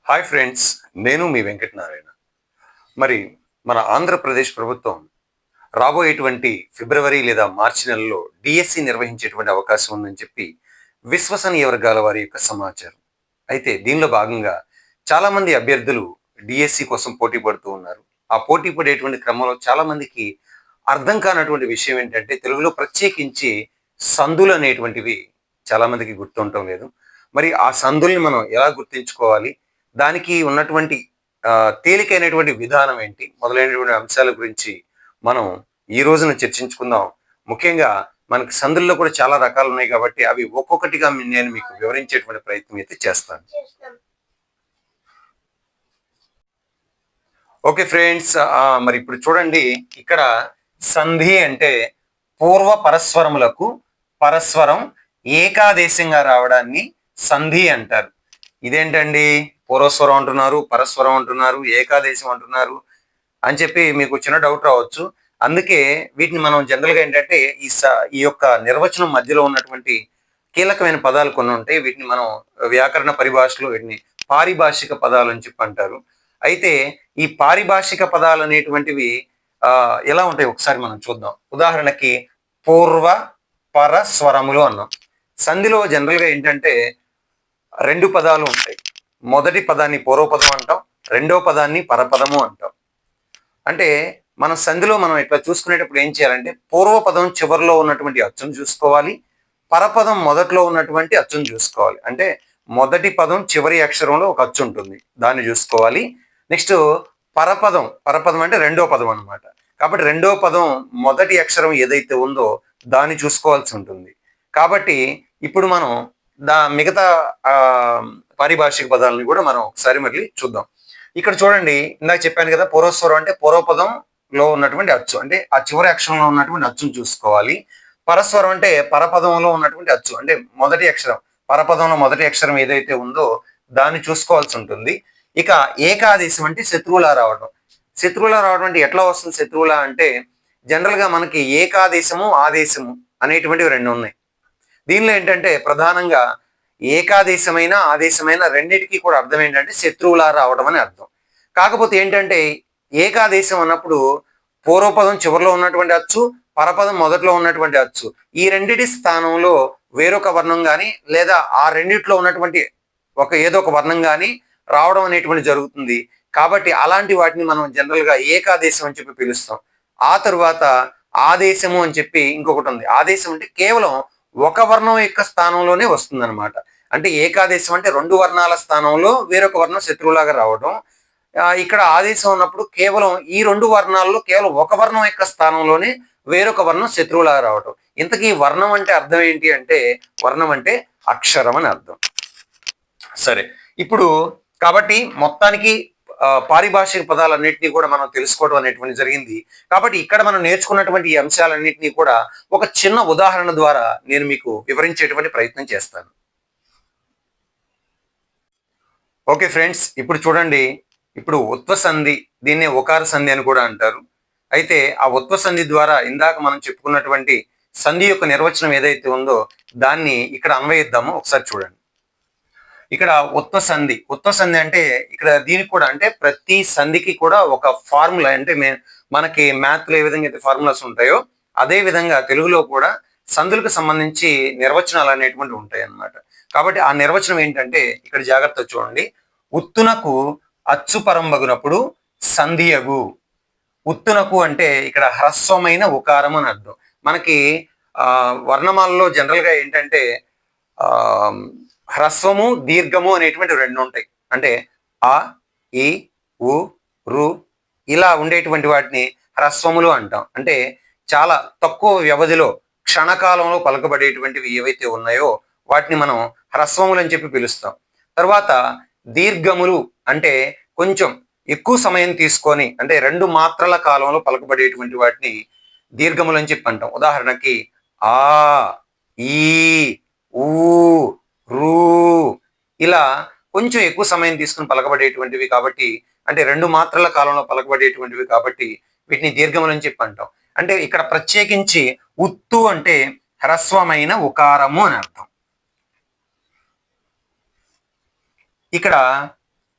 Hi friends, నేను మీ వెంకటనారాయణ. మరి మన ఆంధ్రప్రదేశ్ ప్రభుత్వం రాబోయేటువంటి ఫిబ్రవరి లేదా మార్చి నెలలో డిఎస్సి నిర్వహించేటువంటి అవకాశం ఉందని చెప్పి విశ్వసనీయ వర్గాల వారి యొక్క సమాచారం. అయితే దీనిలో భాగంగా చాలామంది అభ్యర్థులు డిఎస్సి కోసం పోటీ పడుతూ ఉన్నారు. ఆ పోటీ పడేటువంటి క్రమంలో చాలామందికి అర్థం కానటువంటి విషయం ఏంటంటే తెలుగులో ప్రత్యేకించి సందులు అనేటువంటివి చాలామందికి గుర్తుండటం లేదు. మరి ఆ సందుల్ని మనం ఎలా గుర్తించుకోవాలి, దానికి ఉన్నటువంటి తేలికైనటువంటి విధానం ఏంటి మొదలైనటువంటి అంశాల గురించి మనం ఈ రోజున చర్చించుకుందాం. ముఖ్యంగా మనకి సందుల్లో కూడా చాలా రకాలు ఉన్నాయి కాబట్టి అవి ఒక్కొక్కటిగా నేను మీకు వివరించేటువంటి ప్రయత్నం అయితే చేస్తాను. ఓకే ఫ్రెండ్స్, మరి ఇప్పుడు చూడండి, ఇక్కడ సంధి అంటే పూర్వ పరస్వరములకు పరస్వరం ఏకాదేశంగా రావడాన్ని సంధి అంటారు. ఇదేంటండి, పూర్వస్వరం అంటున్నారు, పరస్వరం అంటున్నారు, ఏకాదేశం అంటున్నారు అని చెప్పి మీకు చిన్న డౌట్ రావచ్చు. అందుకే వీటిని మనం జనరల్గా ఏంటంటే ఈ యొక్క నిర్వచనం మధ్యలో ఉన్నటువంటి కీలకమైన పదాలు కొన్ని ఉంటాయి. వీటిని మనం వ్యాకరణ పరిభాషలో వీటిని పారిభాషిక పదాలు అని చెప్పి అంటారు. అయితే ఈ పారిభాషిక పదాలు అనేటువంటివి ఎలా ఉంటాయి ఒకసారి మనం చూద్దాం. ఉదాహరణకి పూర్వ పర స్వరములు అన్నాం. సంధిలో జనరల్గా ఏంటంటే రెండు పదాలు ఉంటాయి. మొదటి పదాన్ని పూర్వపదం అంటాం, రెండో పదాన్ని పరపదము అంటాం. అంటే మన సంధిలో మనం ఇట్లా చూసుకునేటప్పుడు ఏం చేయాలంటే పూర్వపదం చివరిలో ఉన్నటువంటి అచ్చును చూసుకోవాలి, పరపదం మొదట్లో ఉన్నటువంటి అచ్చును చూసుకోవాలి. అంటే మొదటి పదం చివరి అక్షరంలో ఒక అచ్చు ఉంటుంది, దాన్ని చూసుకోవాలి. నెక్స్ట్ పరపదం అంటే రెండో పదం అనమాట. కాబట్టి రెండో పదం మొదటి అక్షరం ఏదైతే ఉందో దాన్ని చూసుకోవాల్సి ఉంటుంది. కాబట్టి ఇప్పుడు మనం మిగతా పారిభాషిక పదాలని కూడా మనం ఒకసారి మళ్ళీ చూద్దాం. ఇక్కడ చూడండి, ఇందాక చెప్పాను కదా, పూర్వస్వరం అంటే పూర్వపదంలో ఉన్నటువంటి అచ్చు, అంటే ఆ చివరి అక్షరంలో ఉన్నటువంటి అచ్చును చూసుకోవాలి. పరస్వరం అంటే పరపదంలో ఉన్నటువంటి అచ్చు, అంటే మొదటి అక్షరం, పరపదంలో మొదటి అక్షరం ఏదైతే ఉందో దాన్ని చూసుకోవాల్సి ఉంటుంది. ఇక ఏకాదేశం అంటే శత్రువులా రావడం. శత్రువులా రావడం అంటే ఎట్లా వస్తుంది? శత్రువులా అంటే జనరల్గా మనకి ఏకాదేశము ఆదేశము అనేటువంటివి రెండు ఉన్నాయి. దీనిలో ఏంటంటే ప్రధానంగా ఏకాదేశమైన ఆదేశమైన రెండింటికి కూడా అర్థం ఏంటంటే శత్రువులా రావడం అని అర్థం. కాకపోతే ఏంటంటే ఏకాదేశం అన్నప్పుడు పూర్వపదం చివరిలో ఉన్నటువంటి అచ్చు, పరపదం మొదట్లో ఉన్నటువంటి అచ్చు, ఈ రెండిటి స్థానంలో వేరొక వర్ణం కానీ లేదా ఆ రెండిట్లో ఉన్నటువంటి ఏదో ఒక వర్ణం కానీ రావడం అనేటువంటి జరుగుతుంది. కాబట్టి అలాంటి వాటిని మనం జనరల్గా ఏకాదేశం అని చెప్పి పిలుస్తాం. ఆ తరువాత ఆదేశము అని చెప్పి ఇంకొకటి ఉంది. ఆదేశం అంటే కేవలం ఒక వర్ణం యొక్క స్థానంలోనే వస్తుంది అనమాట. అంటే ఏకాదేశం అంటే రెండు వర్ణాల స్థానంలో వేరొక వర్ణం శత్రువులాగా రావడం. ఇక్కడ ఆదేశం ఉన్నప్పుడు కేవలం ఈ రెండు వర్ణాల్లో కేవలం ఒక వర్ణం యొక్క స్థానంలోనే వేరొక వర్ణం శత్రువులాగా రావడం. ఇంతకీ వర్ణం అంటే అర్థం ఏంటి అంటే వర్ణం అంటే అక్షరం అని అర్థం. సరే, ఇప్పుడు కాబట్టి మొత్తానికి పారిభాషిక పదాలన్నింటినీ కూడా మనం తెలుసుకోవడం అనేటువంటి జరిగింది. కాబట్టి ఇక్కడ మనం నేర్చుకున్నటువంటి ఈ అంశాలన్నింటినీ కూడా ఒక చిన్న ఉదాహరణ ద్వారా నేను మీకు వివరించేటువంటి ప్రయత్నం చేస్తాను. ఓకే ఫ్రెండ్స్, ఇప్పుడు చూడండి, ఇప్పుడు ఉత్వ సంధి, దీన్నే ఉకార సంధి అని కూడా అంటారు. అయితే ఆ ఉత్వ సంధి ద్వారా ఇందాక మనం చెప్పుకున్నటువంటి సంధి యొక్క నిర్వచనం ఏదైతే ఉందో దాన్ని ఇక్కడ అన్వయిద్దాము. ఒకసారి చూడండి. ఇక్కడ ఉత్వ సంధి అంటే ఇక్కడ దీనికి కూడా అంటే ప్రతి సంధికి కూడా ఒక ఫార్ములా, అంటే మనకి మ్యాథ్లో ఏ విధంగా అయితే ఫార్ములాస్ ఉంటాయో అదే విధంగా తెలుగులో కూడా సంధులకు సంబంధించి నిర్వచనాలు అనేటువంటి ఉంటాయి అన్నమాట. కాబట్టి ఆ నిర్వచనం ఏంటంటే ఇక్కడ జాగ్రత్త చూడండి. ఉత్తునకు అచ్చు పరంబగునప్పుడు సంధియగు. ఉత్తునకు అంటే ఇక్కడ హ్రస్వమైన ఉకారం అని అర్థం. మనకి వర్ణమాలలో జనరల్గా ఏంటంటే హ్రస్వము దీర్ఘము అనేటువంటి రెండు ఉంటాయి. అంటే ఆ, ఈ, ఉ, రు ఇలా ఉండేటువంటి వాటిని హ్రస్వములు అంటాం. అంటే చాలా తక్కువ వ్యవధిలో క్షణకాలంలో పలకబడేటువంటివి ఏవైతే ఉన్నాయో వాటిని మనం హ్రస్వములు అని చెప్పి పిలుస్తాం. తర్వాత దీర్ఘములు అంటే కొంచెం ఎక్కువ సమయం తీసుకొని, అంటే రెండు మాత్రల కాలంలో పలకబడేటువంటి వాటిని దీర్ఘములు అని చెప్పి అంటాం. ఉదాహరణకి ఆ, ఈ, ఊ, రూ ఇలా కొంచెం ఎక్కువ సమయం తీసుకుని పలకబడేటువంటివి కాబట్టి, అంటే రెండు మాత్రల కాలంలో పలకబడేటువంటివి కాబట్టి వీటిని దీర్ఘములు అని చెప్పి అంటాం. అంటే ఇక్కడ ప్రత్యేకించి ఉత్తు అంటే హ్రస్వమైన ఉకారము అని అర్థం. ఇక్కడ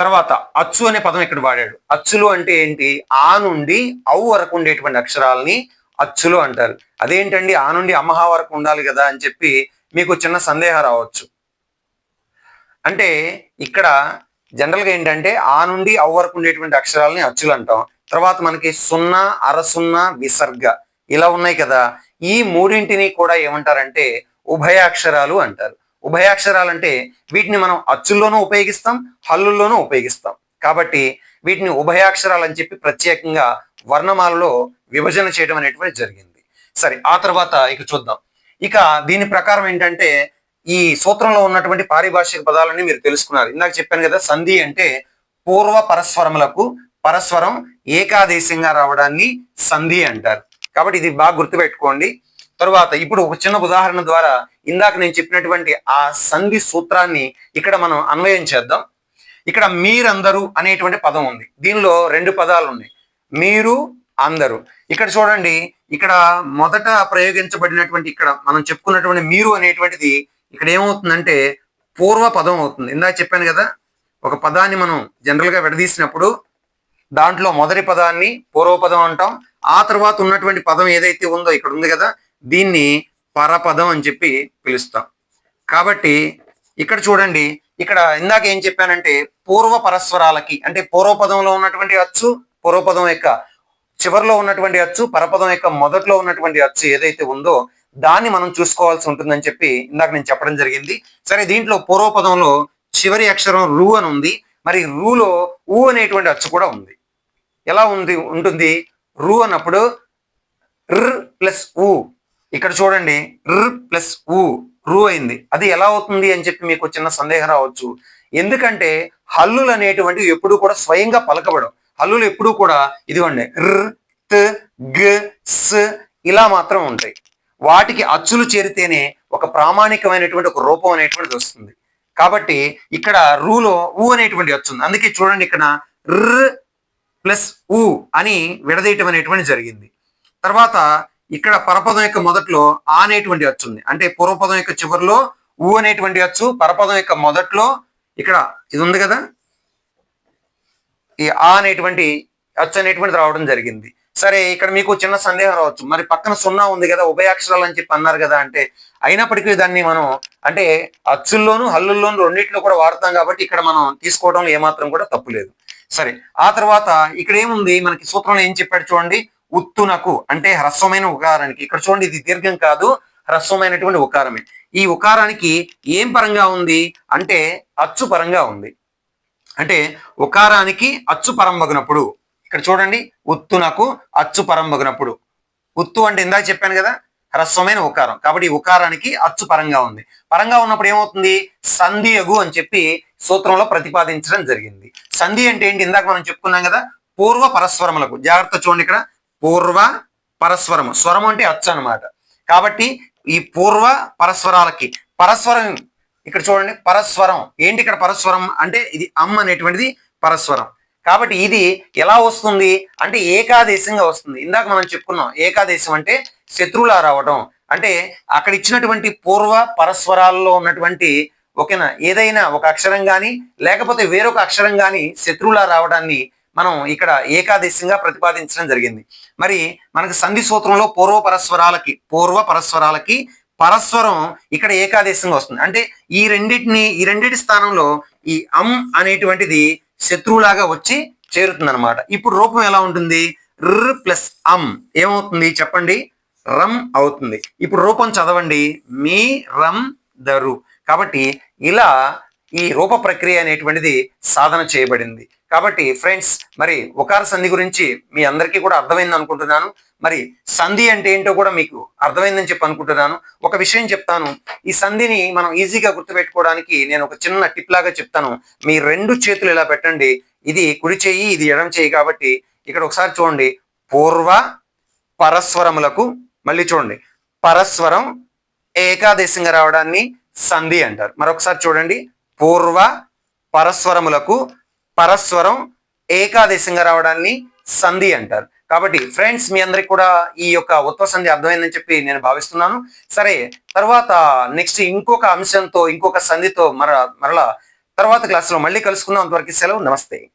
తర్వాత అచ్చు అనే పదం ఇక్కడ వాడాడు. అచ్చులు అంటే ఏంటి? ఆ నుండి ఔ వరకు ఉండేటువంటి అక్షరాలని అచ్చులు అంటారు. అదేంటండి ఆ నుండి అమ్మహా వరకు ఉండాలి కదా అని చెప్పి మీకు చిన్న సందేహం రావచ్చు. అంటే ఇక్కడ జనరల్గా ఏంటంటే ఆ నుండి ఔ వరకు ఉండేటువంటి అక్షరాలని అచ్చులు అంటాం. తర్వాత మనకి సున్నా, అరసున్నా, విసర్గ ఇలా ఉన్నాయి కదా. ఈ మూడింటిని కూడా ఏమంటారంటే ఉభయాక్షరాలు అంటారు. ఉభయాక్షరాలు అంటే వీటిని మనం అచ్చుల్లోనూ ఉపయోగిస్తాం, హల్లుల్లోనూ ఉపయోగిస్తాం. కాబట్టి వీటిని ఉభయాక్షరాలు అని చెప్పి ప్రత్యేకంగా వర్ణమాలలో విభజన చేయడం అనేటువంటి జరిగింది. సరే, ఆ తర్వాత ఇక చూద్దాం. ఇక దీని ప్రకారం ఏంటంటే ఈ సూత్రంలో ఉన్నటువంటి పారిభాషిక పదాలన్నీ మీరు తెలుసుకున్నారు. ఇందాక చెప్పాను కదా, సంధి అంటే పూర్వ పరస్వరములకు పరస్వరం ఏకాదేశంగా రావడాన్ని సంధి అంటారు. కాబట్టి ఇది బాగా గుర్తుపెట్టుకోండి. తరువాత ఇప్పుడు ఒక చిన్న ఉదాహరణ ద్వారా ఇందాక నేను చెప్పినటువంటి ఆ సంధి సూత్రాన్ని ఇక్కడ మనం అన్వయం చేద్దాం. ఇక్కడ మీరందరూ అనేటువంటి పదం ఉంది. దీనిలో రెండు పదాలు ఉన్నాయి, మీరు, అందరూ. ఇక్కడ చూడండి, ఇక్కడ మొదట ప్రయోగించబడినటువంటి ఇక్కడ మనం చెప్పుకున్నటువంటి మీరు అనేటువంటిది ఇక్కడ ఏమవుతుందంటే పూర్వ పదం అవుతుంది. ఇందాక చెప్పాను కదా, ఒక పదాన్ని మనం జనరల్ గా విడదీసినప్పుడు దాంట్లో మొదటి పదాన్ని పూర్వపదం అంటాం. ఆ తర్వాత ఉన్నటువంటి పదం ఏదైతే ఉందో ఇక్కడ ఉంది కదా, దీన్ని పరపదం అని చెప్పి పిలుస్తాం. కాబట్టి ఇక్కడ చూడండి, ఇక్కడ ఇందాక ఏం చెప్పానంటే పూర్వ పరస్వరాలకి అంటే పూర్వపదంలో ఉన్నటువంటి అచ్చు, పూర్వపదం యొక్క చివరిలో ఉన్నటువంటి అచ్చు, పరపదం యొక్క మొదట్లో ఉన్నటువంటి అచ్చు ఏదైతే ఉందో దాన్ని మనం చూసుకోవాల్సి ఉంటుందని చెప్పి ఇందాక నేను చెప్పడం జరిగింది. సరే, దీంట్లో పూర్వపదంలో చివరి అక్షరం రు అని ఉంది. మరి రూలో ఊ అనేటువంటి అచ్చు కూడా ఉంది. ఎలా ఉంటుంది? రు అన్నప్పుడు ర్ ప్లస్ ఊ. ఇక్కడ చూడండి, ర్ ప్లస్ ఊ రు అయింది. అది ఎలా అవుతుంది అని చెప్పి మీకు చిన్న సందేహం రావచ్చు. ఎందుకంటే హల్లులు అనేటువంటివి ఎప్పుడు కూడా స్వయంగా పలకబడవు. హల్లులు ఎప్పుడు కూడా ఇదిగోండి ర్, త్, గ, స్ ఇలా మాత్రం ఉంటాయి. వాటికి అచ్చులు చేరితేనే ఒక ప్రామాణికమైనటువంటి ఒక రూపం అనేటువంటిది వస్తుంది. కాబట్టి ఇక్కడ రూలో ఊ అనేటువంటి అచ్చు ఉంది. అందుకే చూడండి, ఇక్కడ ర్ ప్లస్ ఊ అని విడదీయటం అనేటువంటి జరిగింది. తర్వాత ఇక్కడ పరపదం యొక్క మొదట్లో ఆ అనేటువంటి అచ్చు ఉంది. అంటే పూర్వపదం యొక్క చివరిలో ఊ అనేటువంటి అచ్చు, పరపదం యొక్క మొదట్లో ఇక్కడ ఇది ఉంది కదా, ఈ ఆ అనేటువంటి అచ్చు అనేటువంటిది రావడం జరిగింది. సరే, ఇక్కడ మీకు చిన్న సందేహం రావచ్చు, మరి పక్కన సున్నా ఉంది కదా, ఉభయాక్షరాలు అని చెప్పి అన్నారు కదా అంటే, అయినప్పటికీ దాన్ని మనం అంటే అచ్చుల్లోను హల్లుల్లోను రెండింటిలో కూడా వాడతాం. కాబట్టి ఇక్కడ మనం తీసుకోవడంలో ఏమాత్రం కూడా తప్పు లేదు. సరే, ఆ తర్వాత ఇక్కడ ఏముంది, మనకి సూత్రంలో ఏం చెప్పాడు చూడండి, ఉత్తునకు అంటే హ్రస్వమైన ఉకారానికి. ఇక్కడ చూడండి, ఇది దీర్ఘం కాదు, హ్రస్వమైనటువంటి ఉకారమే. ఈ ఉకారానికి ఏం పరంగా ఉంది అంటే అచ్చు పరంగా ఉంది. అంటే ఉకారానికి అచ్చు పరంబగినప్పుడు ఇక్కడ చూడండి, ఉత్తునకు అచ్చు పరంబగినప్పుడు. ఉత్తు అంటే ఇందాక చెప్పాను కదా, హ్రస్వమైన ఉకారం. కాబట్టి ఈ ఉకారానికి అచ్చు పరంగా ఉంది. పరంగా ఉన్నప్పుడు ఏమవుతుంది? సంధి అగు అని చెప్పి సూత్రంలో ప్రతిపాదించడం జరిగింది. సంధి అంటే ఏంటి? ఇందాక మనం చెప్పుకున్నాం కదా, పూర్వ పరస్వరములకు. జాగ్రత్త చూడండి, ఇక్కడ పూర్వ పరస్వరము, స్వరం అంటే అచ్చు అనమాట. కాబట్టి ఈ పూర్వ పరస్వరాలకి పరస్వరం ఇక్కడ చూడండి, పరస్వరం ఏంటి? ఇక్కడ పరస్వరం అంటే ఇది అమ్ అనేటువంటిది పరస్వరం. కాబట్టి ఇది ఎలా వస్తుంది అంటే ఏకాదేశంగా వస్తుంది. ఇందాక మనం చెప్పుకున్నాం, ఏకాదేశం అంటే శత్రువులా రావడం. అంటే అక్కడ ఇచ్చినటువంటి పూర్వ పరస్వరాల్లో ఉన్నటువంటి ఓకేనా ఏదైనా ఒక అక్షరం కానీ లేకపోతే వేరొక అక్షరం కానీ శత్రువులా రావడాన్ని మనం ఇక్కడ ఏకాదేశంగా ప్రతిపాదించడం జరిగింది. మరి మనకు సంధి సూత్రంలో పూర్వ పరస్వరాలకి పరస్వరం ఇక్కడ ఏకాదేశంగా వస్తుంది. అంటే ఈ రెండిటి స్థానంలో ఈ అమ్ అనేటువంటిది శత్రువులాగా వచ్చి చేరుతుంది అనమాట. ఇప్పుడు రూపం ఎలా ఉంటుంది? ర్ ప్లస్ అమ్ ఏమవుతుంది చెప్పండి? రమ్ అవుతుంది. ఇప్పుడు రూపం చదవండి, మీ రమ్ దరు. కాబట్టి ఇలా ఈ రూప ప్రక్రియ అనేటువంటిది సాధన చేయబడింది. కాబట్టి ఫ్రెండ్స్, మరి ఉకార సంధి గురించి మీ అందరికీ కూడా అర్థమైంది అనుకుంటున్నాను. మరి సంధి అంటే ఏంటో కూడా మీకు అర్థమైందని చెప్పి అనుకుంటున్నాను. ఒక విషయం చెప్తాను, ఈ సంధిని మనం ఈజీగా గుర్తుపెట్టుకోవడానికి నేను ఒక చిన్న టిప్ లాగా చెప్తాను. మీ రెండు చేతులు ఇలా పెట్టండి, ఇది కుడి చేయి, ఇది ఎడమ చేయి. కాబట్టి ఇక్కడ ఒకసారి చూడండి, పూర్వ పరస్వరములకు, మళ్ళీ చూడండి పరస్వరం ఏకాదేశంగా రావడాన్ని సంధి అంటారు. మరొకసారి చూడండి, పూర్వ పరస్వరములకు పరస్వరం ఏకాదేశంగా రావడాన్ని సంధి అంటారు. కాబట్టి ఫ్రెండ్స్, మీ అందరికి కూడా ఈ యొక్క ఉత్వ సంధి అర్థమైందని చెప్పి నేను భావిస్తున్నాను. సరే, తర్వాత నెక్స్ట్ ఇంకొక అంశంతో ఇంకొక సంధితో మరలా తర్వాత క్లాసులో మళ్ళీ కలుసుకుందాం. అంతవరకు సెలవు. నమస్తే.